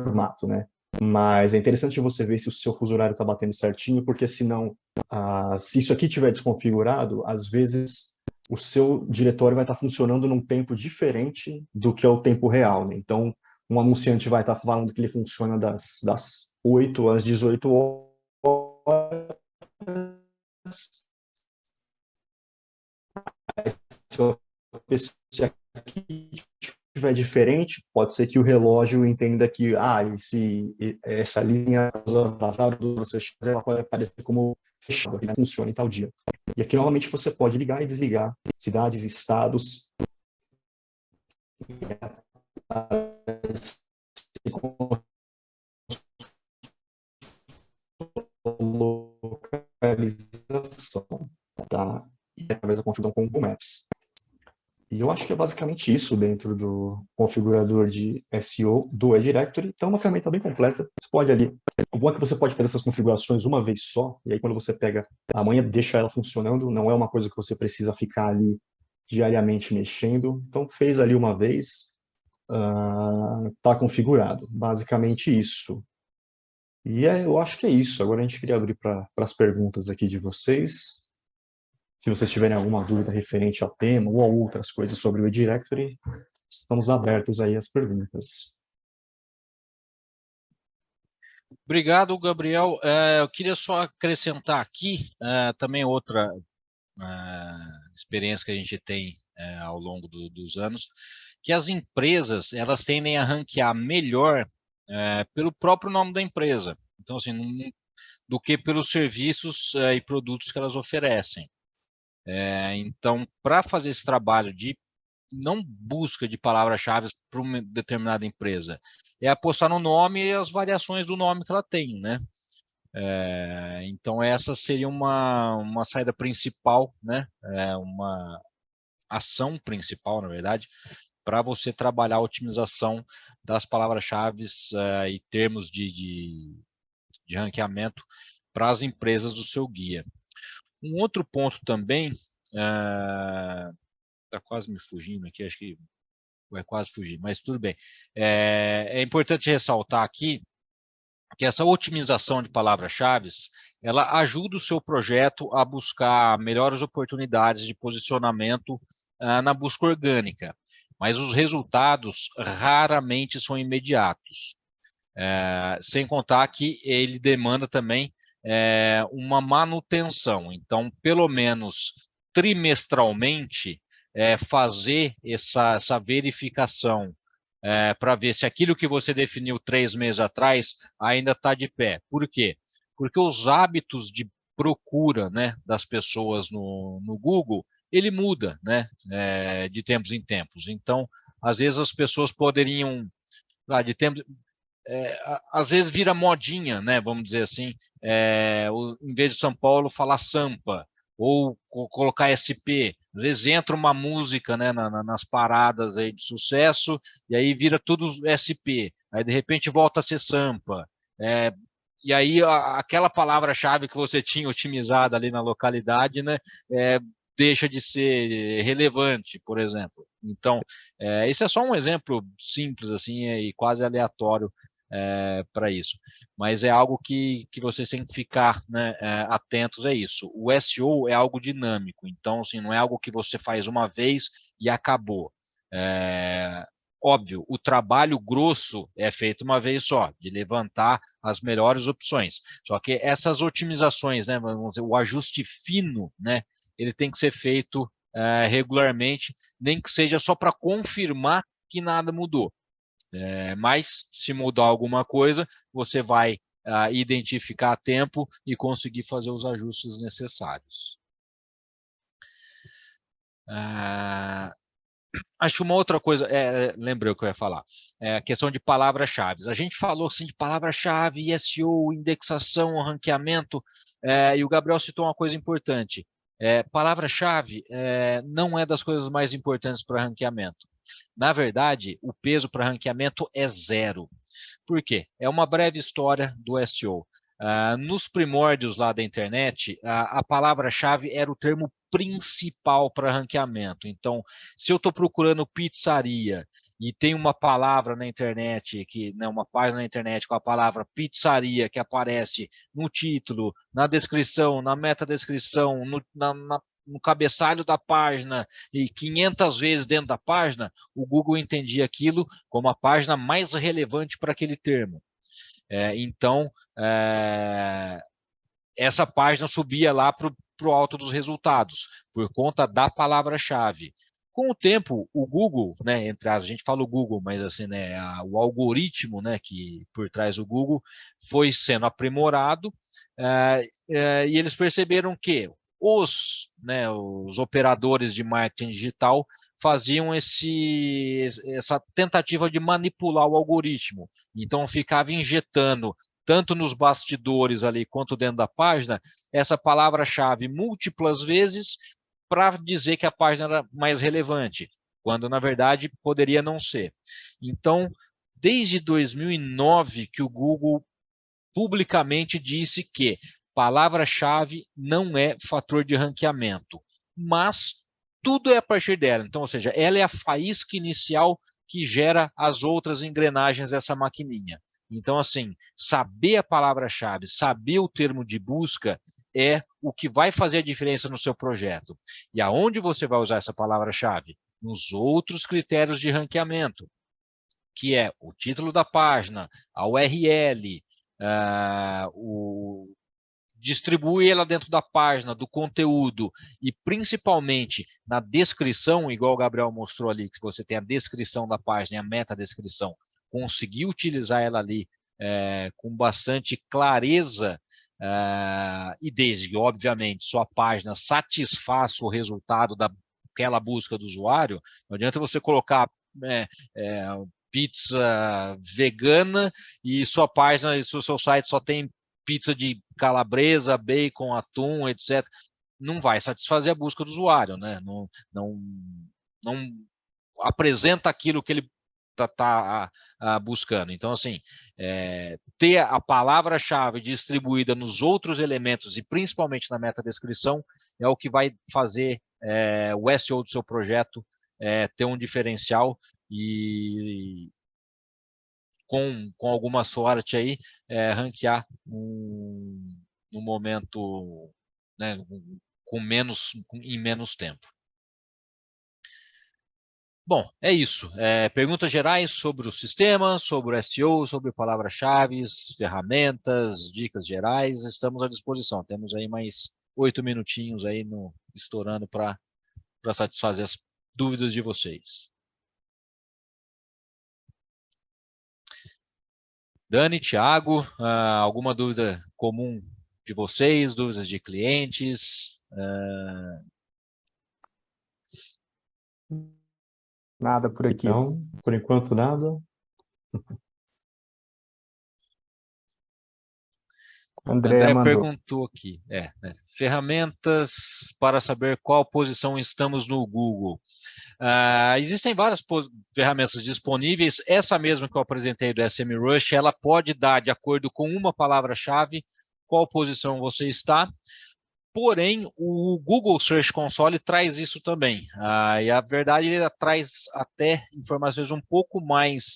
formato, né? Mas é interessante você ver se o seu fuso horário está batendo certinho, porque senão, se isso aqui estiver desconfigurado, às vezes o seu diretório vai estar funcionando num tempo diferente do que é o tempo real, né? Então, um anunciante vai estar falando que ele funciona das 8 às 18 horas. Se a pessoa aqui estiver diferente, pode ser que o relógio entenda que essa linha atrasada ela pode aparecer como fechada, que não funciona em tal dia. E aqui, normalmente, você pode ligar e desligar cidades, estados, localização, tá? E através da configuração com o Google Maps. E eu acho que é basicamente isso dentro do configurador de SEO do eDirectory. Então, é uma ferramenta bem completa. Você pode ali... O bom é que você pode fazer essas configurações uma vez só, e aí quando você pega amanhã, deixa ela funcionando. Não é uma coisa que você precisa ficar ali diariamente mexendo. Então, fez ali uma vez, está configurado. Basicamente isso. E eu acho que é isso. Agora a gente queria abrir para as perguntas aqui de vocês. Se vocês tiverem alguma dúvida referente ao tema ou a outras coisas sobre o eDirectory, estamos abertos aí às perguntas. Obrigado, Gabriel. Eu queria só acrescentar aqui também outra experiência que a gente tem ao longo dos anos, que as empresas elas tendem a ranquear melhor pelo próprio nome da empresa. Então, assim, do que pelos serviços e produtos que elas oferecem. Então, para fazer esse trabalho de não busca de palavras-chave para uma determinada empresa, é apostar no nome e as variações do nome que ela tem, né? Então, essa seria uma saída principal, né? Uma ação principal, na verdade, para você trabalhar a otimização das palavras-chave e termos de ranqueamento para as empresas do seu guia. Um outro ponto também, está quase me fugindo aqui, acho que vai quase fugir, mas tudo bem. É importante ressaltar aqui que essa otimização de palavras-chave, ela ajuda o seu projeto a buscar melhores oportunidades de posicionamento na busca orgânica, mas os resultados raramente são imediatos. Sem contar que ele demanda também uma manutenção. Então, pelo menos trimestralmente, fazer essa verificação para ver se aquilo que você definiu 3 meses atrás ainda está de pé. Por quê? Porque os hábitos de procura, né, das pessoas no Google, ele muda, né, de tempos em tempos. Então, às vezes as pessoas poderiam, de tempos, às vezes vira modinha, né? Vamos dizer assim, em vez de São Paulo falar Sampa ou colocar SP. Às vezes entra uma música, né, nas paradas aí de sucesso e aí vira tudo SP. Aí de repente volta a ser Sampa. E aí aquela palavra-chave que você tinha otimizada ali na localidade, né, deixa de ser relevante, por exemplo. Então, esse é só um exemplo simples assim e quase aleatório para isso. Mas é algo que vocês têm que ficar, né, atentos a isso. O SEO é algo dinâmico, então assim, não é algo que você faz uma vez e acabou. Óbvio, o trabalho grosso é feito uma vez só, de levantar as melhores opções. Só que essas otimizações, né, vamos dizer, o ajuste fino, né, ele tem que ser feito regularmente, nem que seja só para confirmar que nada mudou. Mas, se mudar alguma coisa, você vai identificar a tempo e conseguir fazer os ajustes necessários. Acho uma outra coisa, lembrei o que eu ia falar, a questão de palavras-chave. A gente falou assim, de palavra-chave, SEO, indexação, ranqueamento, e o Gabriel citou uma coisa importante. Palavra-chave não é das coisas mais importantes para ranqueamento. Na verdade, o peso para ranqueamento é 0. Por quê? É uma breve história do SEO. Nos primórdios lá da internet, a palavra-chave era o termo principal para ranqueamento. Então, se eu estou procurando pizzaria e tem uma palavra na internet, uma página na internet com a palavra pizzaria que aparece no título, na descrição, na metadescrição, no cabeçalho da página e 500 vezes dentro da página, o Google entendia aquilo como a página mais relevante para aquele termo. Então, essa página subia lá para o alto dos resultados, por conta da palavra-chave. Com o tempo, o Google, né, entre as, a gente fala o Google, mas assim, né, o algoritmo, né, que por trás do Google foi sendo aprimorado, e eles perceberam que os operadores de marketing digital faziam essa tentativa de manipular o algoritmo. Então, ficava injetando, tanto nos bastidores ali quanto dentro da página, essa palavra-chave múltiplas vezes para dizer que a página era mais relevante, quando na verdade poderia não ser. Então, desde 2009 que o Google publicamente disse que palavra-chave não é fator de ranqueamento, mas tudo é a partir dela. Então, ou seja, ela é a faísca inicial que gera as outras engrenagens dessa maquininha. Então, assim, saber a palavra-chave, saber o termo de busca é o que vai fazer a diferença no seu projeto. E aonde você vai usar essa palavra-chave? Nos outros critérios de ranqueamento, que é o título da página, a URL, distribui ela dentro da página, do conteúdo e principalmente na descrição, igual o Gabriel mostrou ali, que você tem a descrição da página e a meta-descrição, conseguir utilizar ela ali com bastante clareza e desde que, obviamente, sua página satisfaça o resultado daquela busca do usuário, não adianta você colocar pizza vegana e sua página e seu site só tem pizza de calabresa, bacon, atum, etc. Não vai satisfazer a busca do usuário, né? Não apresenta aquilo que ele está buscando. Então, assim, ter a palavra-chave distribuída nos outros elementos e principalmente na meta-descrição é o que vai fazer o SEO do seu projeto ter um diferencial e com alguma sorte aí, ranquear no momento, né, em menos tempo. Bom, é isso. Perguntas gerais sobre o sistema, sobre o SEO, sobre palavras-chave, ferramentas, dicas gerais, estamos à disposição. Temos aí mais 8 minutinhos aí estourando para satisfazer as dúvidas de vocês. Dani, Thiago, alguma dúvida comum de vocês, dúvidas de clientes? Nada por aqui. Então, por enquanto, nada. André mandou. Perguntou aqui, ferramentas para saber qual posição estamos no Google. Existem várias ferramentas disponíveis. Essa mesma que eu apresentei do SEMrush, ela pode dar, de acordo com uma palavra-chave, qual posição você está. Porém, o Google Search Console traz isso também. E a verdade, ele traz até informações um pouco mais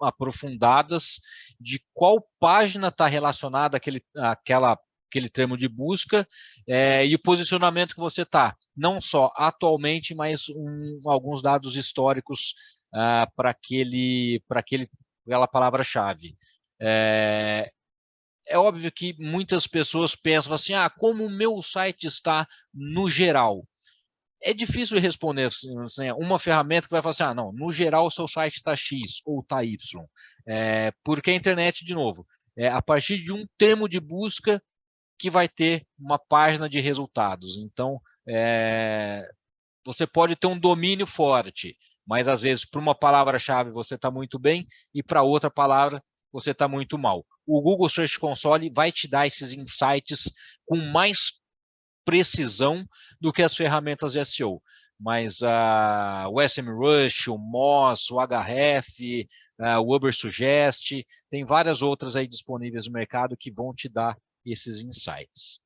aprofundadas de qual página está relacionada àquele termo de busca e o posicionamento que você está. Não só atualmente, mas alguns dados históricos para aquela palavra-chave. É óbvio que muitas pessoas pensam assim, como o meu site está no geral. É difícil responder assim, uma ferramenta que vai falar assim, não, no geral o seu site está X ou está Y. Porque a internet, de novo, a partir de um termo de busca que vai ter uma página de resultados. Então, você pode ter um domínio forte, mas às vezes para uma palavra-chave você está muito bem e para outra palavra você está muito mal. O Google Search Console vai te dar esses insights com mais precisão do que as ferramentas de SEO. Mas o SEMrush, o Moz, o Ahref, o Ubersuggest, tem várias outras aí disponíveis no mercado que vão te dar esses insights.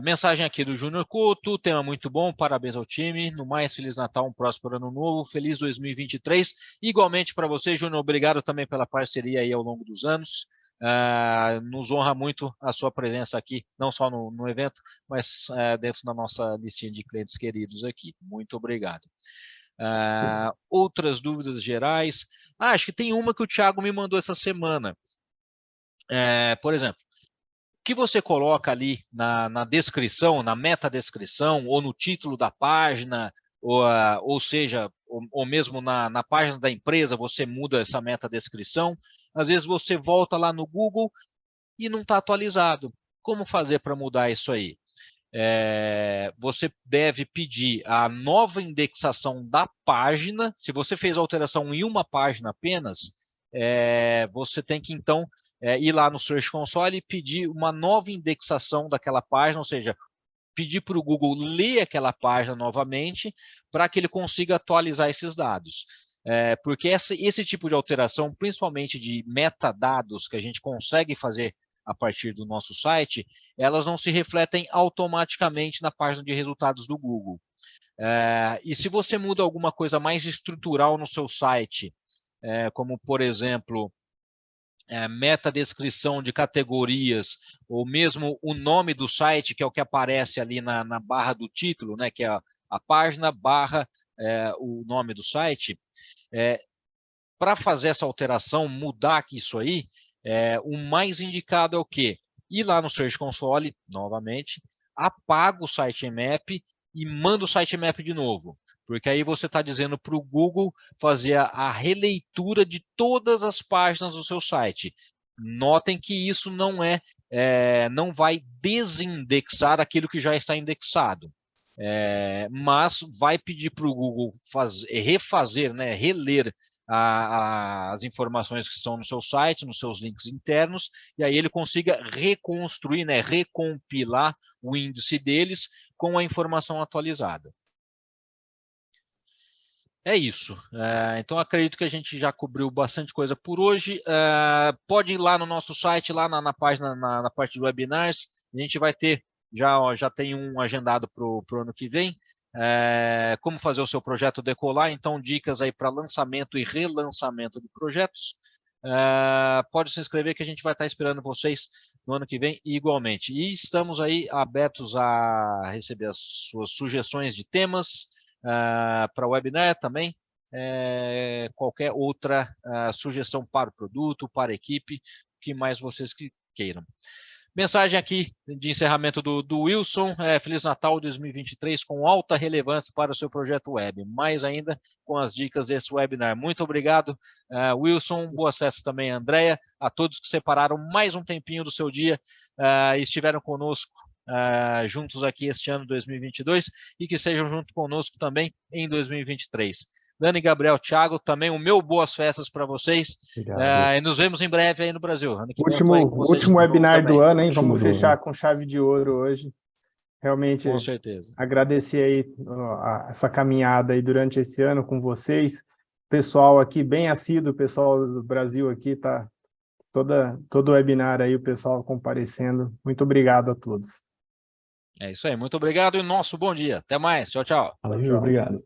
Mensagem aqui do Júnior Couto, tema muito bom, parabéns ao time. No mais, Feliz Natal, um próspero ano novo, feliz 2023. Igualmente para você, Júnior, obrigado também pela parceria aí ao longo dos anos. Nos honra muito a sua presença aqui, não só no evento, mas dentro da nossa listinha de clientes queridos aqui. Muito obrigado. Outras dúvidas gerais? Acho que tem uma que o Thiago me mandou essa semana. Por exemplo, o que você coloca ali na descrição, na metadescrição, ou no título da página, ou seja, ou mesmo na página da empresa, você muda essa metadescrição. Às vezes você volta lá no Google e não está atualizado. Como fazer para mudar isso aí? Você deve pedir a nova indexação da página. Se você fez a alteração em uma página apenas, você tem que então ir lá no Search Console e pedir uma nova indexação daquela página, ou seja, pedir para o Google ler aquela página novamente para que ele consiga atualizar esses dados. Porque esse tipo de alteração, principalmente de metadados que a gente consegue fazer a partir do nosso site, elas não se refletem automaticamente na página de resultados do Google. E se você muda alguma coisa mais estrutural no seu site, como, por exemplo, metadescrição de categorias, ou mesmo o nome do site, que é o que aparece ali na barra do título, né, que é a página barra o nome do site, para fazer essa alteração, mudar isso aí, o mais indicado é o quê? Ir lá no Search Console, novamente, apaga o sitemap e manda o sitemap de novo. Porque aí você está dizendo para o Google fazer a releitura de todas as páginas do seu site. Notem que isso não vai desindexar aquilo que já está indexado. Mas vai pedir para o Google refazer, né, reler as informações que estão no seu site, nos seus links internos, e aí ele consiga reconstruir, né, recompilar o índice deles com a informação atualizada. É isso. Então, acredito que a gente já cobriu bastante coisa por hoje. Pode ir lá no nosso site, lá na página, na parte de webinars. A gente vai ter, já tem um agendado para o ano que vem. Como fazer o seu projeto decolar. Então, dicas aí para lançamento e relançamento de projetos. Pode se inscrever que a gente vai estar esperando vocês no ano que vem igualmente. E estamos aí abertos a receber as suas sugestões de temas, para o webinar também, qualquer outra sugestão para o produto, para a equipe, o que mais vocês queiram. Mensagem aqui de encerramento do Wilson, Feliz Natal 2023 com alta relevância para o seu projeto web, mais ainda com as dicas desse webinar. Muito obrigado, Wilson, boas festas também, Andréia, a todos que separaram mais um tempinho do seu dia e estiveram conosco juntos aqui este ano 2022 e que sejam junto conosco também em 2023. Dani, Gabriel, Thiago, também o meu boas festas para vocês. E nos vemos em breve aí no Brasil. Último webinar do ano, hein? Vamos fechar com chave de ouro hoje. Realmente, com certeza. Agradecer aí essa caminhada aí durante esse ano com vocês. Pessoal aqui bem assíduo, o pessoal do Brasil aqui tá todo webinar aí, o pessoal comparecendo. Muito obrigado a todos. É isso aí, muito obrigado e nosso bom dia. Até mais, tchau, tchau. Valeu, obrigado.